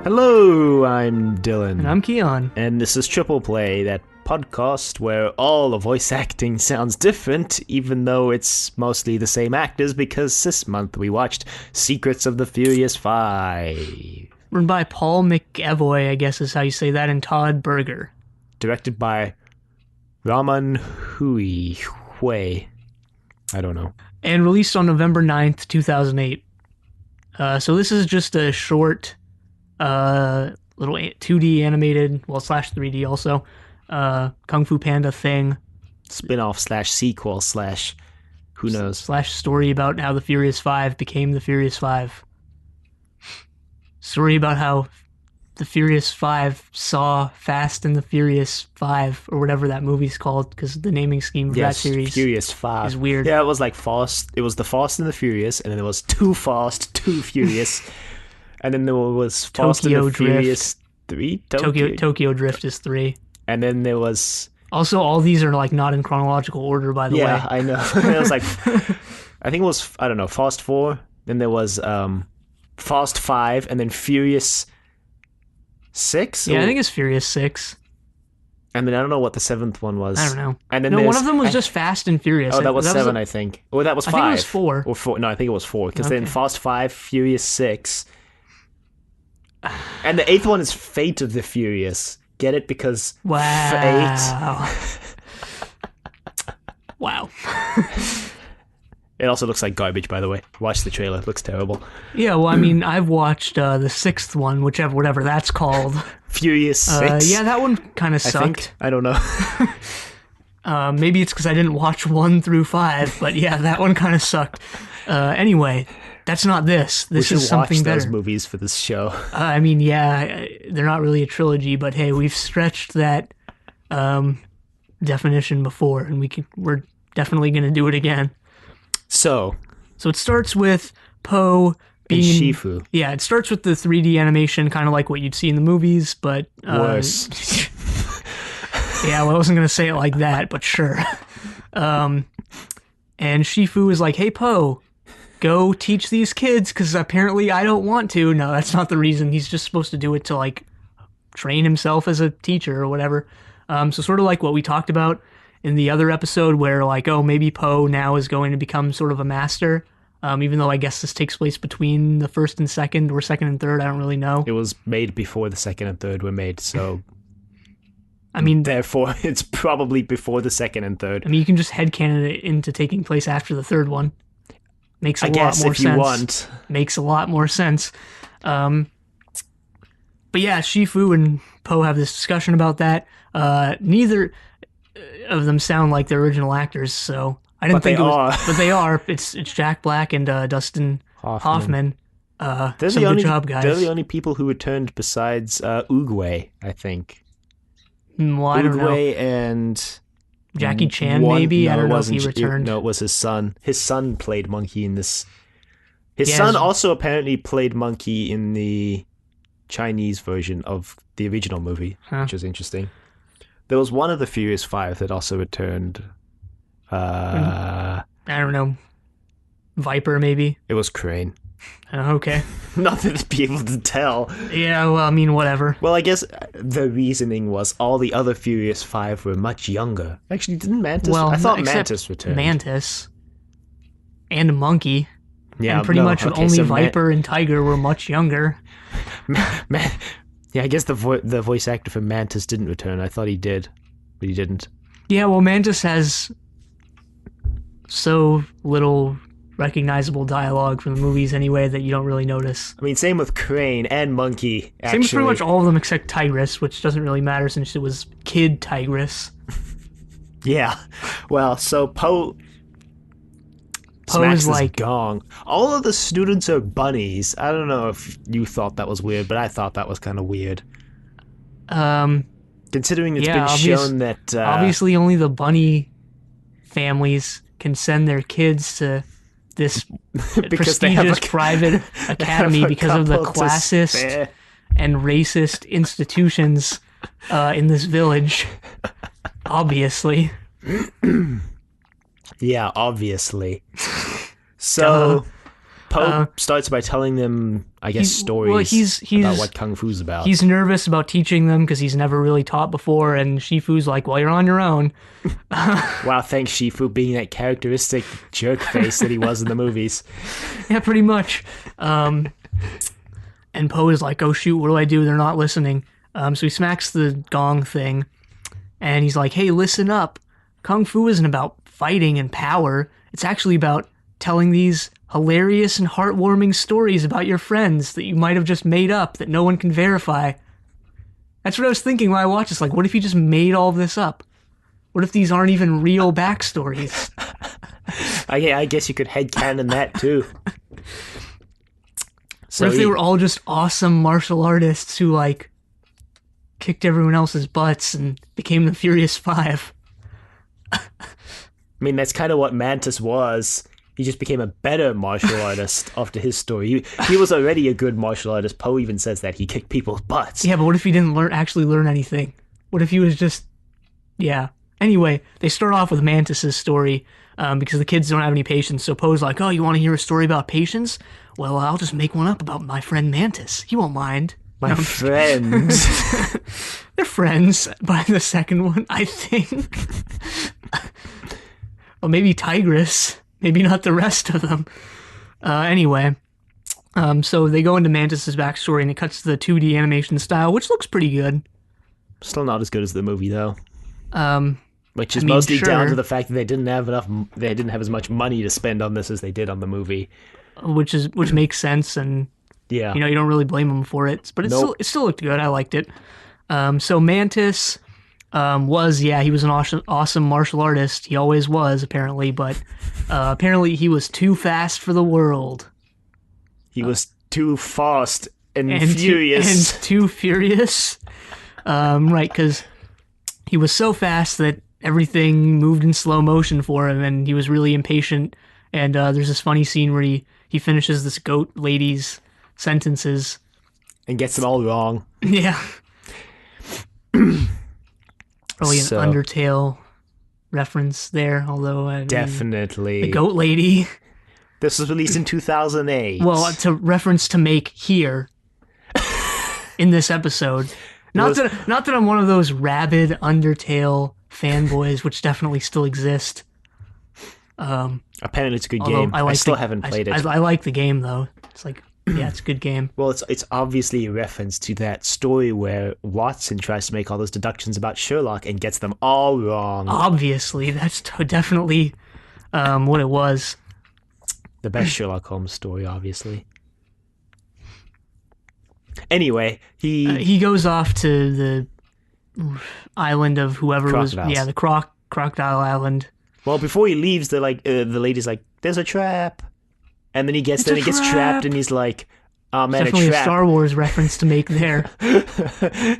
Hello, I'm Dylan. And I'm Keon. And this is Triple Play, that podcast where all the voice acting sounds different, even though it's mostly the same actors, because this month we watched Secrets of the Furious 5. Written by Paul McEvoy, I guess is how you say that, and Todd Berger. Directed by Raman Hui. I don't know. And released on November 9th, 2008. So this is just a short, little 2D animated, well, slash 3D also, Kung Fu Panda thing. Spin-off slash sequel slash who knows. Slash story about how the Furious 5 became the Furious 5. Story about how the Furious 5 saw Fast and the Furious 5, or whatever that movie's called, because the naming scheme of that series Furious 5 is weird. Yeah, it was like Fast. It was the Fast and the Furious, and then there was Too Fast, Too Furious, and then there was Fast Tokyo and the Drift. Furious 3. Tokyo Drift is 3. And then there was... Also, all these are like not in chronological order, by the way. Yeah, I know. It was like... I think it was, I don't know, Fast 4. Then there was Fast 5, and then Furious 6? Yeah, I think it's Furious 6. And then I don't know what the 7th one was. I don't know. And then no, one of them was just Fast and Furious. Oh, that was 7, I I think. Or that was 5. I think it was 4. Or 4. No, I think it was 4. Because Okay. then Fast 5, Furious 6. And the 8th one is Fate of the Furious. Get it? Because Wow. Wow. It also looks like garbage, by the way. Watch the trailer. It looks terrible. Yeah, well, I mean, I've watched the 6th one, whatever that's called. Furious 6? Yeah, that one kind of I sucked. think. I don't know. Maybe it's because I didn't watch 1 through 5, but yeah, that one kind of sucked. Anyway, that's not this. This is something watch better. those movies for this show. I mean, yeah, they're not really a trilogy, but hey, we've stretched that definition before, and we're definitely going to do it again. So it starts with Poe being... and Shifu. Yeah, it starts with the 3D animation, kind of like what you'd see in the movies, but... Worse. Yeah, well, I wasn't going to say it like that, but sure. And Shifu is like, hey, Poe, go teach these kids, because apparently I don't want to. No, that's not the reason. He's just supposed to do it to, like, train himself as a teacher or whatever. So sort of like what we talked about in the other episode where, like, oh, maybe Poe now is going to become sort of a master, even though I guess this takes place between the first and second, or second and third, I don't really know. It was made before the second and third were made, so... I mean... Therefore, it's probably before the second and third. I mean, you can just headcanon it into taking place after the third one. Makes a lot more sense. I guess if you want. Makes a lot more sense. But yeah, Shifu and Poe have this discussion about that. Neither of them sound like the original actors, so I didn't think it was. But they are. It's Jack Black and Dustin Hoffman. They're some good job, guys. They're the only people who returned besides Oogway, I think. Well, I don't know. Oogway and... Jackie Chan, maybe? I don't know if he returned. No, it was his son. His son played Monkey in this. His Yeah, son also apparently played Monkey in the Chinese version of the original movie, which is interesting. There was one of the Furious 5 that also returned. I don't know. Viper, maybe? It was Crane. Okay. Nothing to be able to tell. Yeah, well, I mean, whatever. Well, I guess the reasoning was all the other Furious 5 were much younger. Actually, didn't Mantis? Well, I thought except Mantis returned. Mantis. And a monkey. Yeah, and pretty much only so Viper and Tiger were much younger. Yeah, I guess the voice actor for Mantis didn't return. I thought he did, but he didn't. Yeah, well, Mantis has so little recognizable dialogue from the movies anyway that you don't really notice. I mean, same with Crane and Monkey, actually. Same with pretty much all of them except Tigress, which doesn't really matter since it was Kid Tigress. Yeah. Well, so Poe Poe's like gong. All of the students are bunnies. I don't know if you thought that was weird, but I thought that was kind of weird. Considering it's been shown that... obviously only the bunny families can send their kids to this prestigious private academy because of the classist and racist institutions in this village. Obviously. Yeah, obviously. So, Poe starts by telling them, I guess, stories about what Kung Fu's about. He's nervous about teaching them because he's never really taught before, and Shifu's like, well, you're on your own. Wow, thanks, Shifu, being that characteristic jerk face that he was in the movies. Yeah, pretty much. And Poe is like, oh, shoot, what do I do? They're not listening. So he smacks the gong thing, and he's like, hey, listen up. Kung Fu isn't about fighting and power. It's actually about telling these hilarious and heartwarming stories about your friends that you might have just made up that no one can verify. That's what I was thinking when I watched this. Like, what if you just made all of this up? What if these aren't even real backstories? I guess you could headcanon that, too. What if they were all just awesome martial artists who, like, kicked everyone else's butts and became the Furious Five? I mean, that's kind of what Mantis was. He just became a better martial artist after his story. He was already a good martial artist. Poe even says that he kicked people's butts. Yeah, but what if he didn't actually learn anything? What if he was just... Yeah. Anyway, they start off with Mantis's story because the kids don't have any patience. So Poe's like, oh, you want to hear a story about patience? Well, I'll just make one up about my friend Mantis. He won't mind. My friends. They're friends by the second one, I think. Well, maybe Tigress. Maybe not the rest of them. Anyway, so they go into Mantis's backstory, and it cuts to the 2D animation style, which looks pretty good. Still not as good as the movie, though. Which is mostly down to the fact that they didn't have as much money to spend on this as they did on the movie. Which makes sense, and yeah, you don't really blame them for it. But it still looked good. I liked it. So Mantis he was an awesome martial artist. He always was, apparently, but apparently he was too fast for the world. He was too fast and furious. Too furious. Right, because he was so fast that everything moved in slow motion for him, and he was really impatient. And there's this funny scene where he finishes this goat lady's sentences. And gets them all wrong. Yeah. Probably an Undertale reference there, although... Definitely. The goat lady. This was released in 2008. Well, it's a reference to make here in this episode. Not that I'm one of those rabid Undertale fanboys, which definitely still exist. Apparently it's a good game. I still haven't played it. I like the game, though. It's like... Yeah, it's a good game. Well, it's obviously a reference to that story where Watson tries to make all those deductions about Sherlock and gets them all wrong. Obviously, that's definitely what it was. The best Sherlock Holmes story, obviously. Anyway, he goes off to the island of whoever Crocodiles. was... Yeah, the Crocodile Island. Well, before he leaves, the lady's like, "There's a trap." And then he gets trapped, and he's like, "Oh man, definitely a trap!" A Star Wars reference to make there.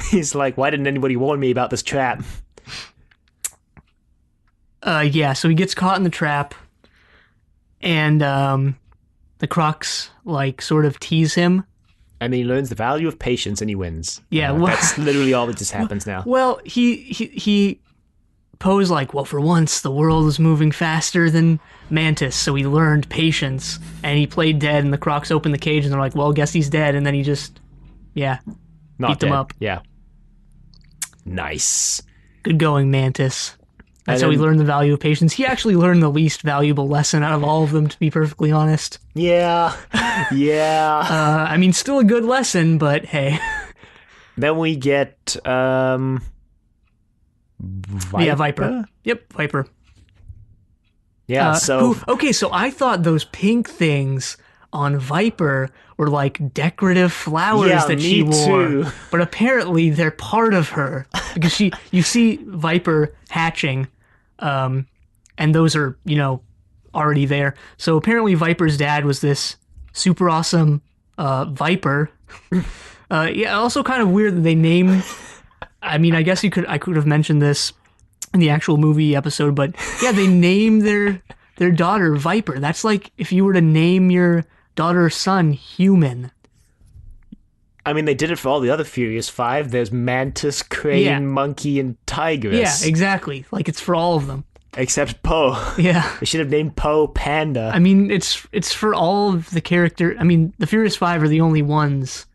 He's like, "Why didn't anybody warn me about this trap?" Yeah. So he gets caught in the trap, and the Crocs like sort of tease him. And then he learns the value of patience, and he wins. Yeah, that's literally all that just happens now. Well, he Poe's like, well, for once, the world is moving faster than Mantis, so he learned patience, and he played dead, and the Crocs open the cage, and they're like, well, guess he's dead, and then he just, beat them up. Yeah. Nice. Good going, Mantis. That's how he learned the value of patience. He actually learned the least valuable lesson out of all of them, to be perfectly honest. Yeah. Yeah. I mean, still a good lesson, but hey. Then we get, Viper? Yeah, Viper. Yep, Viper. Yeah, so I thought those pink things on Viper were like decorative flowers that she wore. Too. But apparently they're part of her. Because you see Viper hatching, and those are, already there. So apparently Viper's dad was this super awesome Viper. Also kind of weird that they named... I mean, I guess I could have mentioned this in the actual movie episode, but yeah, they name their daughter Viper. That's like if you were to name your daughter or son Human. I mean, they did it for all the other Furious Five. There's Mantis, Crane, Monkey, and Tigress. Yeah, exactly. Like it's for all of them. Except Po. Yeah. They should have named Po Panda. I mean, it's for all of the character. I mean, the Furious Five are the only ones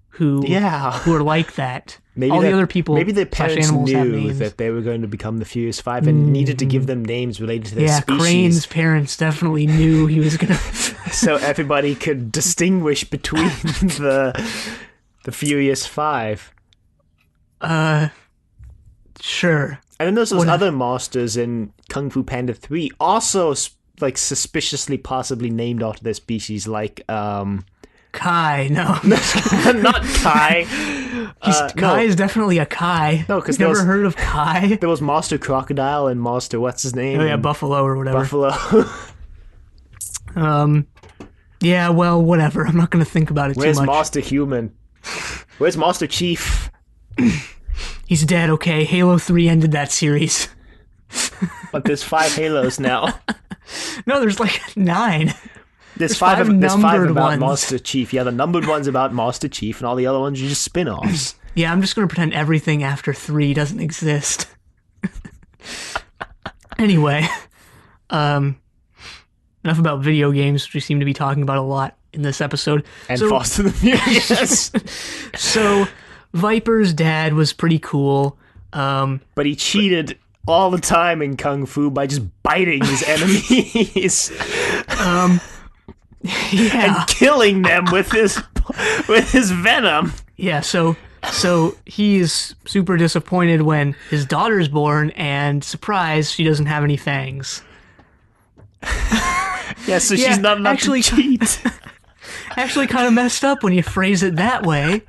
who are like that. All the other people, maybe their parents animals have knew names. that they were going to become the Furious Five and needed to give them names related to their species. Crane's parents definitely knew he was gonna. So everybody could distinguish between the Furious Five. Sure. And then there's those other monsters in Kung Fu Panda 3, also like suspiciously possibly named after their species, like Kai. No, not Kai. Kai is definitely a Kai. No, because never heard of Kai. There was Monster Crocodile and Monster what's his name? Oh yeah, Buffalo or whatever. Buffalo. Yeah, well, whatever. I'm not gonna think about it too much. Where's Monster Human? Where's Monster Chief? He's dead. Okay, Halo 3 ended that series. But there's 5 Halos now. No, there's like 9. There's five about ones. Master Chief. Yeah, the numbered one's about Master Chief, and all the other ones are just spin-offs. Yeah, I'm just going to pretend everything after 3 doesn't exist. Anyway, enough about video games, which we seem to be talking about a lot in this episode. And Fast and the Furious. So, Viper's dad was pretty cool. But he cheated all the time in Kung Fu by just biting his enemies. Yeah. And killing them with his venom. Yeah, so he is super disappointed when his daughter's born, and surprise, she doesn't have any fangs. Yeah, so she's not allowed to cheat. Actually kind of messed up when you phrase it that way.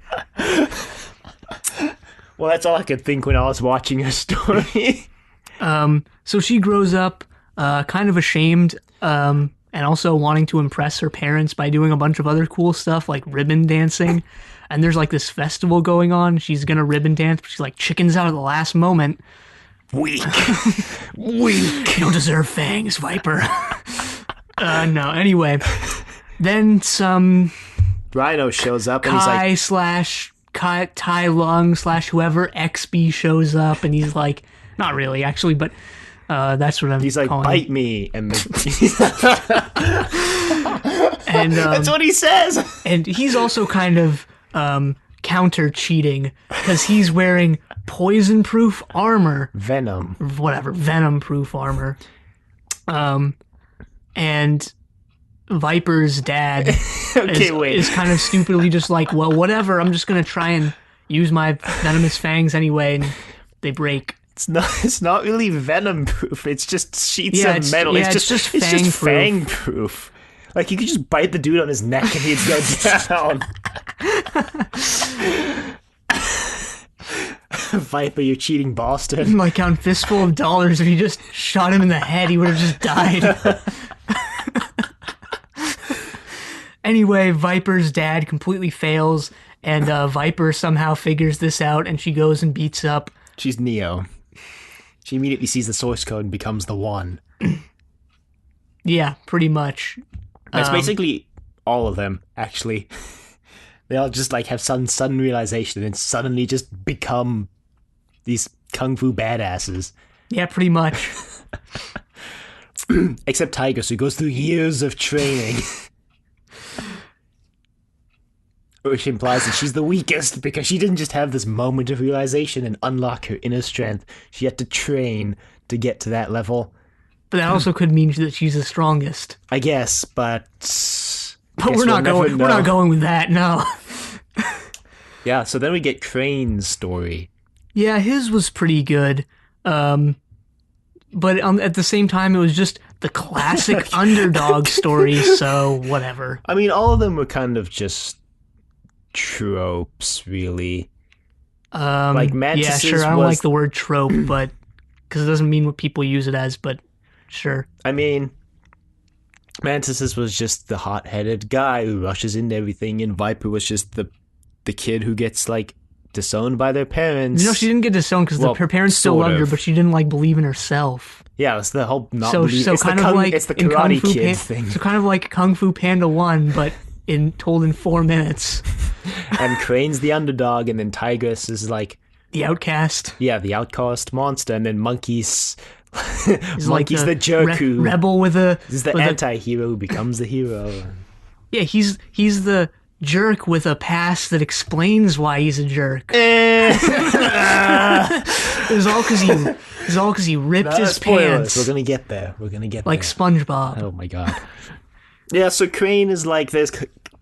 Well, that's all I could think when I was watching her story. So she grows up kind of ashamed, and also wanting to impress her parents by doing a bunch of other cool stuff like ribbon dancing. And there's like this festival going on. She's gonna ribbon dance, but she's like chickens out at the last moment. Weak. Weak. You don't deserve fangs, Viper. No, anyway. Then some Rhino shows up and he's like... Tai Lung / whoever, XB shows up, and he's like, not really, actually, but that's what I'm He's like, calling bite him. me. And And that's what he says. And he's also kind of counter cheating because he's wearing poison proof armor. Venom proof armor. And Viper's dad is kind of stupidly just like, well, whatever, I'm just gonna try and use my venomous fangs anyway, and they break. It's not really venom proof. It's just sheets of metal. Yeah, it's just fang proof. Like, you could just bite the dude on his neck and he'd go down. Viper, you cheating bastard. Like, on Fistful of Dollars, if you just shot him in the head, he would have just died. Anyway, Viper's dad completely fails, and Viper somehow figures this out, and she goes and beats up... She's Neo. She immediately sees the source code and becomes the one. Yeah, pretty much. It's basically all of them, actually. They all just like have some sudden realization and suddenly just become these kung fu badasses. Yeah, pretty much. Except Tigress, who goes through years of training. Which implies that she's the weakest because she didn't just have this moment of realization and unlock her inner strength. She had to train to get to that level. But that also could mean that she's the strongest. I guess, but we're not going with that, no. Yeah, so then we get Crane's story. Yeah, his was pretty good. But at the same time, it was just the classic underdog story, so whatever. I mean, all of them were kind of just tropes, really. Like Mantis's yeah, sure, I don't like the word trope, but because it doesn't mean what people use it as, but sure. I mean, Mantis's was just the hot-headed guy who rushes into everything, and Viper was just the kid who gets, like, disowned by their parents. No, she didn't get disowned because her parents still loved her, but she didn't, like, believe in herself. Yeah, it's the whole not so believe. It's kind the of like it's the Karate Kid thing. So kind of like Kung Fu Panda 1, but told in 4 minutes. And Crane's the underdog, and then Tigress is like... the outcast. Yeah, the outcast monster, and then Monkey's He's Monkey's the jerk who... rebel with a... This is the anti-hero who becomes the hero. Yeah, he's the jerk with a past that explains why he's a jerk. It's all because he ripped his spoilers. pants. We're gonna get there. Like SpongeBob. Oh my god. Yeah, so Crane is like, there's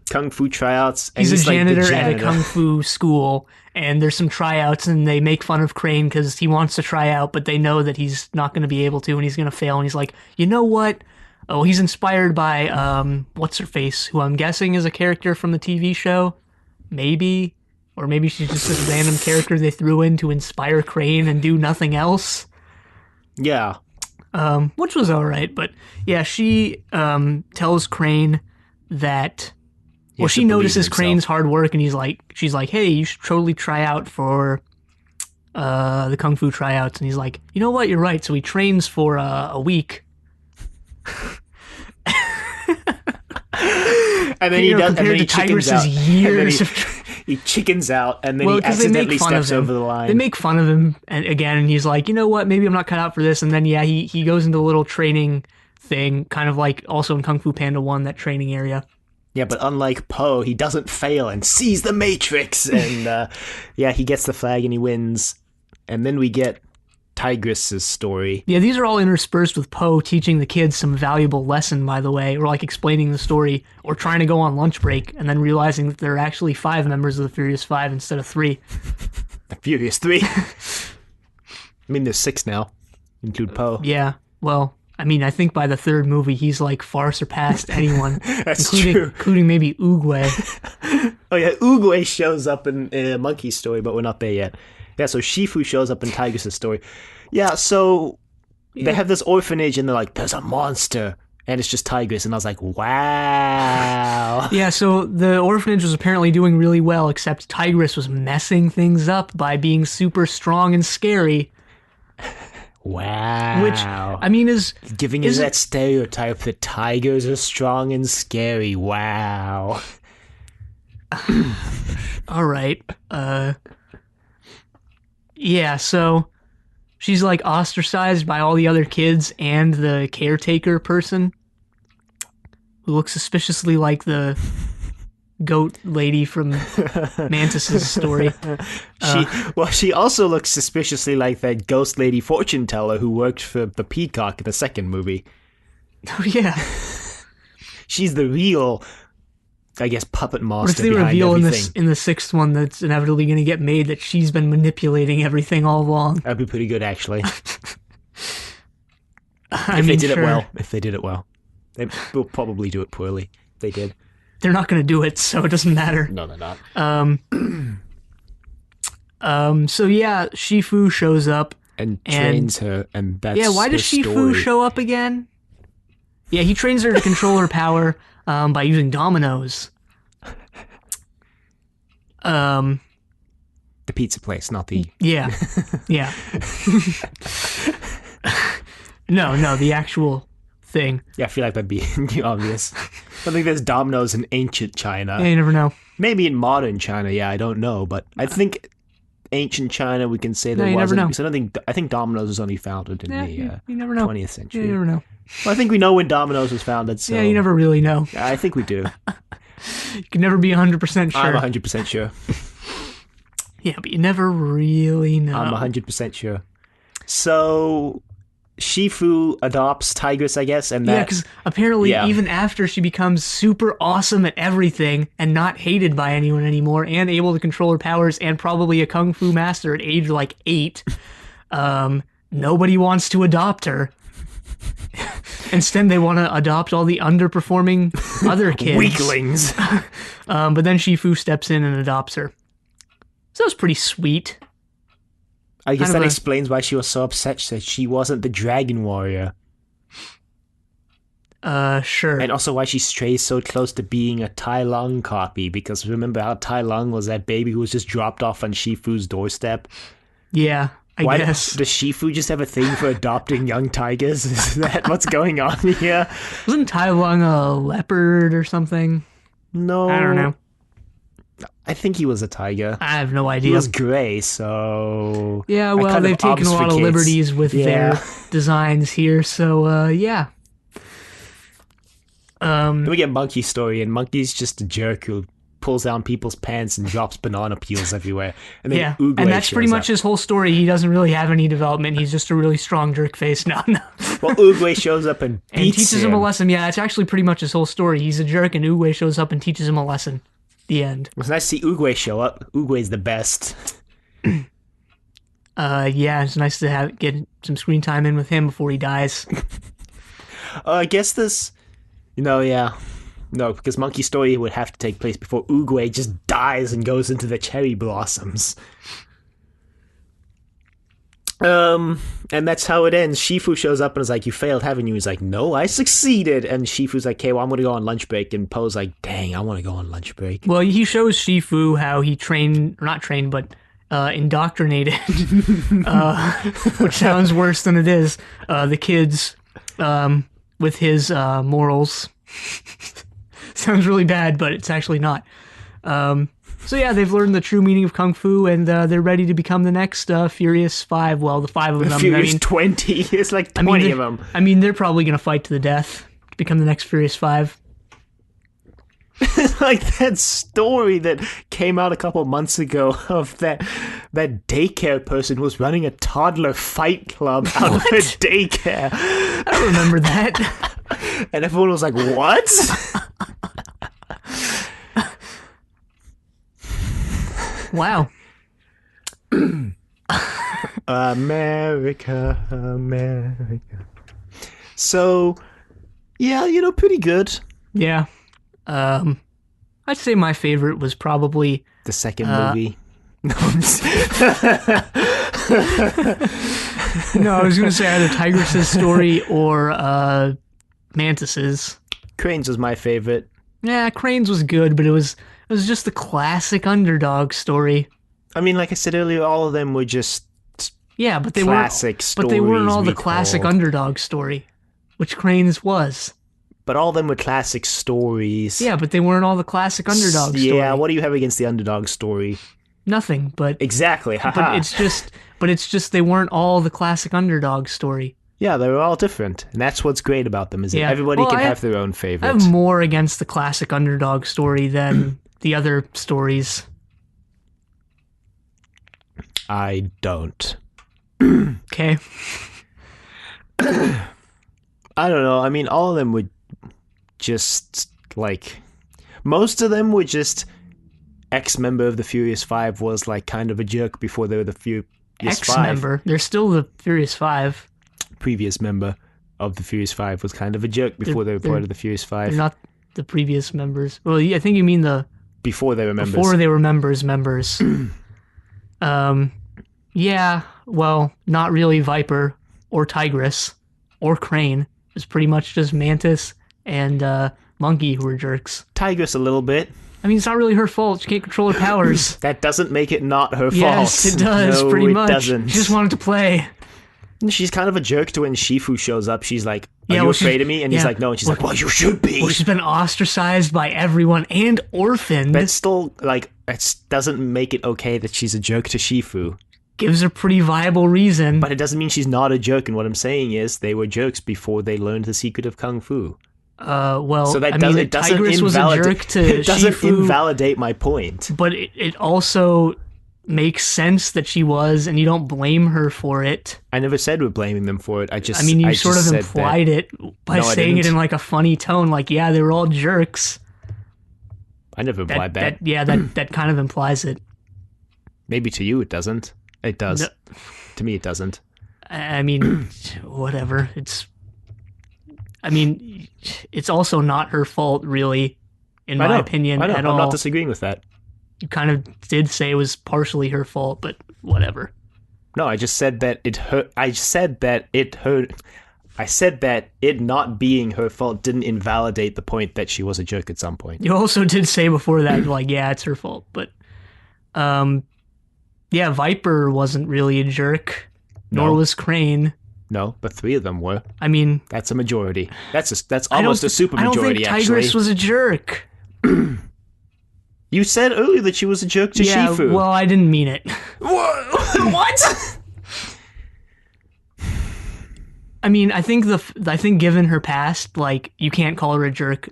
kung fu tryouts. And he's a janitor, like at a kung fu school, and there's some tryouts, and they make fun of Crane because he wants to try out, but they know that he's not going to be able to, and he's going to fail. And he's like, you know what? Oh, he's inspired by what's her face, who I'm guessing is a character from the TV show, maybe, or maybe she's just this random character they threw in to inspire Crane and do nothing else. Yeah. Which was all right, but yeah, she tells Crane that. Well, she notices Crane's hard work, and she's like, hey, you should totally try out for the kung fu tryouts. And he's like, you know what, you're right. So he trains for a week. And then he chickens out. Years he chickens out, and then he accidentally steps over the line. They make fun of him, and he's like, you know what, maybe I'm not cut out for this. And then, yeah, he goes into a little training thing, kind of like also in Kung Fu Panda 1, that training area. Yeah, but unlike Poe, he doesn't fail and sees the Matrix. And yeah, he gets the flag and he wins. And then we get Tigress's story. Yeah, these are all interspersed with Poe teaching the kids some valuable lesson, by the way, or like explaining the story, or trying to go on lunch break and then realizing that there are actually 5 members of the Furious 5 instead of 3. The Furious 3? I mean, there's 6 now. Include Poe. Yeah, well, I mean, I think by the 3rd movie, he's like far surpassed anyone, That's true. Including maybe Oogway. Oh yeah, Oogway shows up in Monkey's story, but we're not there yet. Yeah, so Shifu shows up in Tigress's story. Yeah, so they have this orphanage, and they're like, there's a monster, and it's just Tigress, and I was like, wow. Yeah, so the orphanage was apparently doing really well, except Tigress was messing things up by being super strong and scary. Wow. Which, I mean, is... Giving us that stereotype that tigers are strong and scary. Wow. All right. Yeah, so she's like ostracized by all the other kids and the caretaker person who looks suspiciously like the goat lady from Mantis's story. She also looks suspiciously like that ghost lady fortune teller who worked for the Peacock in the 2nd movie. Oh yeah. She's the real, I guess, puppet master. What if they reveal in the 6th one that's inevitably going to get made that she's been manipulating everything all along? That'd be pretty good, actually. If they did it well. They will probably do it poorly. They did. They're not going to do it, so it doesn't matter. No, they're not. So yeah, Shifu shows up and trains her, and that's why does Shifu show up again? Yeah, he trains her to control her power by using dominoes. The pizza place, not the... Yeah. No, the actual thing. Yeah, I feel like that'd be obvious. I think there's dominoes in ancient China. Yeah, you never know. Maybe in modern China, yeah, I don't know. But I think ancient China, we can say there you wasn't. never know. Because I think dominoes was only founded in the you never know. 20th century. Yeah, you never know. Well, I think we know when dominoes was founded, so... Yeah, you never really know. I think we do. You can never be 100% sure. I'm 100% sure. Yeah, but you never really know. I'm 100% sure. So... Shifu adopts Tigress, I guess, and that... Yeah, because apparently even after she becomes super awesome at everything and not hated by anyone anymore and able to control her powers and probably a kung fu master at age like 8, nobody wants to adopt her. Instead, they want to adopt all the underperforming other kids. Weaklings. But then Shifu steps in and adopts her. So that was pretty sweet. I guess that explains why she was so upset that she wasn't the Dragon Warrior. Sure. And also why she strays so close to being a Tai Lung copy, because remember how Tai Lung was that baby who was just dropped off on Shifu's doorstep? Yeah, I guess. Does Shifu just have a thing for adopting young tigers? Is that what's going on here? Wasn't Tai Lung a leopard or something? No. I don't know. I think he was a tiger. I have no He idea. was gray, so... Yeah, I well, kind they've taken a lot of obfuscates. liberties with their designs here, so, yeah. Then we get Monkey's story, and Monkey's just a jerk who pulls down people's pants and drops banana peels everywhere. And then Yeah, Oogway and that's pretty shows much up. his whole story. He doesn't really have any development. He's just a really strong jerk face. No. Well, Oogway shows up and And beats teaches him a lesson. Yeah, it's actually pretty much his whole story. He's a jerk, and Oogway shows up and teaches him a lesson. The end. It was nice to see Oogway show up. Oogway's the best. Yeah, it's nice to get some screen time in with him before he dies. I guess this... yeah. No, because Monkey's story would have to take place before Oogway just dies and goes into the cherry blossoms. And that's how it ends. Shifu shows up and is like, you failed, haven't you? He's like, no, I succeeded. And Shifu's like, okay, well, I'm going to go on lunch break. And Poe's like, dang, I want to go on lunch break. Well, he shows Shifu how he indoctrinated, which sounds worse than it is, the kids with his morals. Sounds really bad, but it's actually not. So yeah, they've learned the true meaning of Kung Fu, and they're ready to become the next Furious 5. Well, the 5 of them. Furious 20. It's like 20 of them. I mean, they're probably going to fight to the death to become the next Furious 5. Like that story that came out a couple months ago of that daycare person was running a toddler fight club out of her daycare. I don't remember that. And everyone was like, what? Wow. America. So, yeah, pretty good. Yeah. I'd say my favorite was probably The second movie. no, I was gonna say either Tigress's story or Mantis's. Cranes was my favorite. Yeah, Crane's was good, but it was just the classic underdog story. I mean, like I said earlier, all of them were just Yeah, but they classic weren't. But they weren't all the stories classic retold. underdog story, which Crane's was. But all of them were classic stories. Yeah, but they weren't all the classic underdog story. Yeah, what do you have against the underdog story? Nothing, but Exactly, haha. but it's just they weren't all the classic underdog story. Yeah, they were all different. And that's what's great about them, is that Yeah. everybody Well, can I have their own I favorite. have more against the classic underdog story than the other stories. I don't. Okay. I don't know. I mean, all of them would just, like... Most of them were just... Ex-member of the Furious 5 was, like, kind of a jerk before they were the Furious 5. Ex-member. They're still the Furious 5. Previous member of the Furious 5 was kind of a jerk before they were part of the Furious 5. They're not the previous members. Well, I think you mean the... Before they were members. Before they were members. Yeah, well, not really Viper or Tigress or Crane. It was pretty much just Mantis and Monkey who were jerks. Tigress a little bit. I mean, it's not really her fault. She can't control her powers. That doesn't make it not her Yes, fault. it does, No, pretty it much. doesn't. She just wanted to play. She's kind of a jerk to when Shifu shows up. She's like, are Yeah, you well, afraid of me? And he's yeah. like, no. And she's like, well, you should be. Well, she's been ostracized by everyone and orphaned. But still, like, it doesn't make it okay that she's a jerk to Shifu. Gives a pretty viable reason. But it doesn't mean she's not a jerk. And what I'm saying is they were jerks before they learned the secret of Kung Fu. Well, So that I doesn't, mean, it doesn't Tigress was a invalidate, jerk to it doesn't Shifu, invalidate my point. but it also makes sense that she was, and you don't blame her for it. I never said we're blaming them for it. I mean, you just sort of said implied it by No, I saying it didn't. in like a funny tone, like, yeah, they were all jerks. I never implied that. That kind of implies it. Maybe to you it doesn't. It does. No. To me it doesn't. I mean, whatever. It's also not her fault, really, in my opinion, I know. at I'm all. not disagreeing with that. You kind of did say it was partially her fault, but whatever. No, I just said that it hurt. I said that it hurt. I said that it not being her fault didn't invalidate the point that she was a jerk at some point. You also did say before that, like, yeah, it's her fault, but, yeah, Viper wasn't really a jerk, nor No. was Crane. No, but 3 of them were. I mean, That's a majority. That's I don't almost a super I don't majority, think actually. Tigress was a jerk. You said earlier that she was a jerk to Yeah, Shifu. well, I didn't mean it. What? I mean, I think given her past, like, you can't call her a jerk,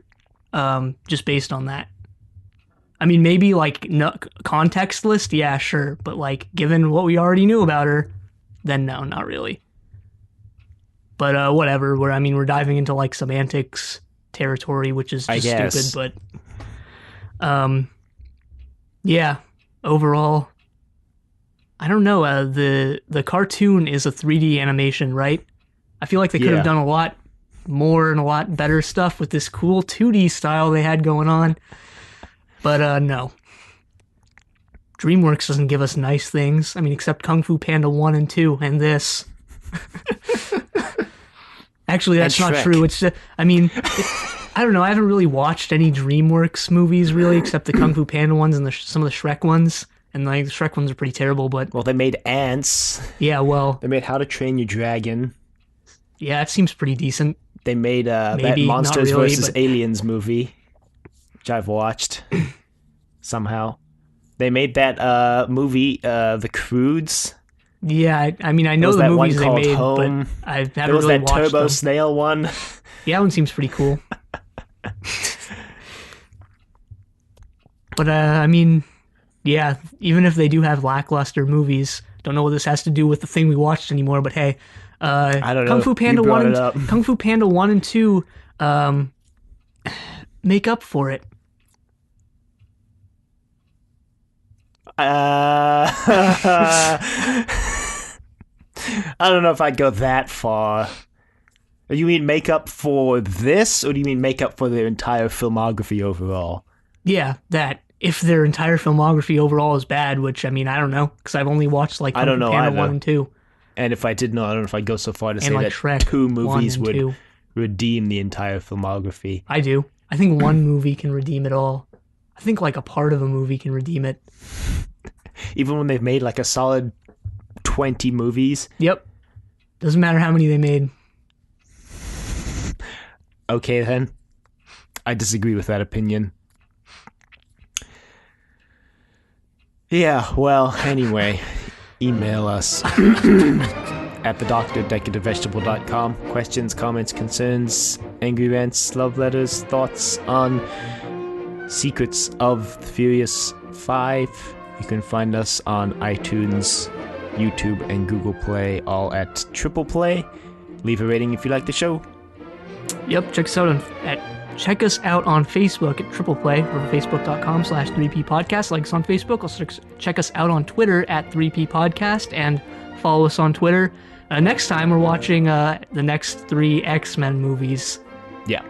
just based on that. I mean, maybe like no, contextless, yeah, sure, but like given what we already knew about her, then no, not really. But whatever. We're diving into like semantics territory, which is just stupid. But yeah, overall, I don't know. The cartoon is a 3D animation, right? I feel like they could have done a lot more and a lot better stuff with this cool 2D style they had going on. But no. DreamWorks doesn't give us nice things. I mean, except Kung Fu Panda 1 and 2 and this. Actually, that's not true. It's just, I mean, I don't know. I haven't really watched any DreamWorks movies, really, except the Kung Fu Panda ones and some of the Shrek ones. And like the Shrek ones are pretty terrible, but... Well, they made Ants. Yeah, well... They made How to Train Your Dragon. Yeah, it seems pretty decent. They made that Monsters vs. Aliens movie, which I've watched somehow. They made that movie, The Croods. Yeah, I mean, I know the movies they made, Home. But I haven't really watched them. There was that Turbo Snail one. Yeah, that one seems pretty cool. But, I mean, yeah, even if they do have lackluster movies, don't know what this has to do with the thing we watched anymore, but hey, I don't know. Kung Fu Panda 1 and 2 make up for it. I don't know if I'd go that far. You mean make up for this, or do you mean make up for their entire filmography overall? Yeah, that. If their entire filmography overall is bad, which, I mean, I don't know, because I've only watched, like, Kung Fu Panda 1 and 2. And if I did know, I don't know if I'd go so far to say like that Shrek 2 movies would redeem the entire filmography. I do. I think one movie can redeem it all. I think, like, a part of a movie can redeem it. Even when they've made, like, a solid 20 movies? Yep. Doesn't matter how many they made. Okay, then. I disagree with that opinion. Yeah, well, anyway, email us at thedoctor@decorative.com. Questions, comments, concerns, angry rants, love letters, thoughts on Secrets of the Furious 5. You can find us on iTunes, YouTube, and Google Play, all at Triple Play. Leave a rating if you like the show. Yep, check us out on Facebook at Triple Play, or facebook.com/3ppodcast. Like us on Facebook. Also check us out on Twitter at 3ppodcast, and follow us on Twitter. Next time, we're watching the next 3 X-Men movies. Yeah.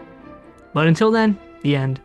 But until then, the end.